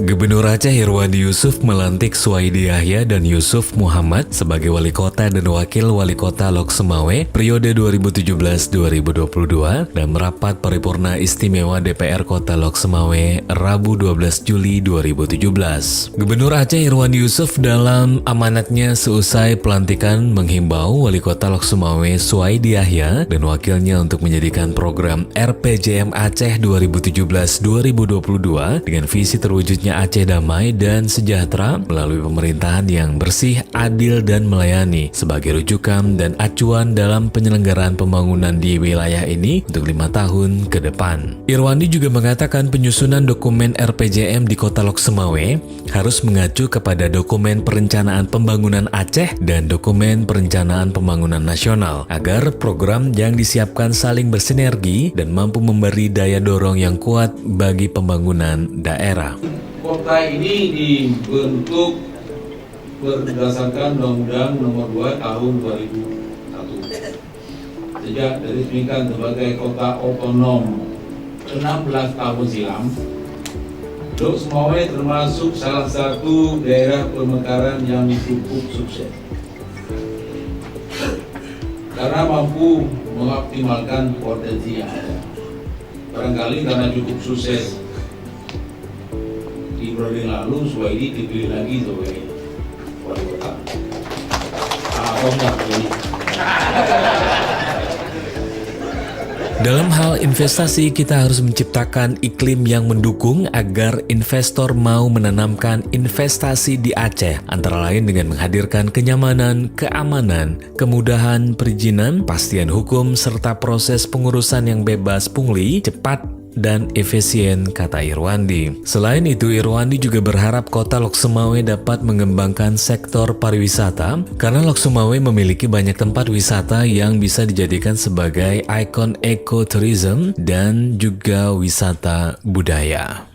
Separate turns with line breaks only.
Gubernur Aceh Irwandi Yusuf melantik Suwaidi Yahya dan Yusuf Muhammad sebagai Wali Kota dan Wakil Wali Kota Lok Sumawe periode 2017-2022 dan merapat paripurna istimewa DPR Kota Lok Sumawe Rabu 12 Juli 2017. Gubernur Aceh Irwandi Yusuf dalam amanatnya seusai pelantikan menghimbau Wali Kota Lok Sumawe Suwaidi Yahya dan wakilnya untuk menjadikan program RPJM Aceh 2017-2022 dengan visi terwujudnya Aceh damai dan sejahtera melalui pemerintahan yang bersih, adil, dan melayani sebagai rujukan dan acuan dalam penyelenggaraan pembangunan di wilayah ini untuk 5 tahun ke depan. Irwandi juga mengatakan penyusunan dokumen RPJM di Kota Lok Sumawe harus mengacu kepada dokumen perencanaan pembangunan Aceh dan dokumen perencanaan pembangunan nasional agar program yang disiapkan saling bersinergi dan mampu memberi daya dorong yang kuat bagi pembangunan daerah.
Kota ini dibentuk berdasarkan Undang-Undang Nomor 2 Tahun 2001. Sejak diresmikan sebagai kota otonom 16 tahun silam, Lok Sumawe termasuk salah satu daerah pemekaran yang cukup sukses karena mampu mengoptimalkan potensi yang ada. Barangkali karena cukup sukses di periode lalu, Suwaidi dipilih lagi sebagai wali kota.
Dalam hal investasi, kita harus menciptakan iklim yang mendukung agar investor mau menanamkan investasi di Aceh, antara lain dengan menghadirkan kenyamanan, keamanan, kemudahan perizinan, pastian hukum, serta proses pengurusan yang bebas pungli, cepat, dan efisien, kata Irwandi. Selain itu, Irwandi juga berharap Kota Lok Sumawe dapat mengembangkan sektor pariwisata karena Lok Sumawe memiliki banyak tempat wisata yang bisa dijadikan sebagai ikon ekoturism dan juga wisata budaya.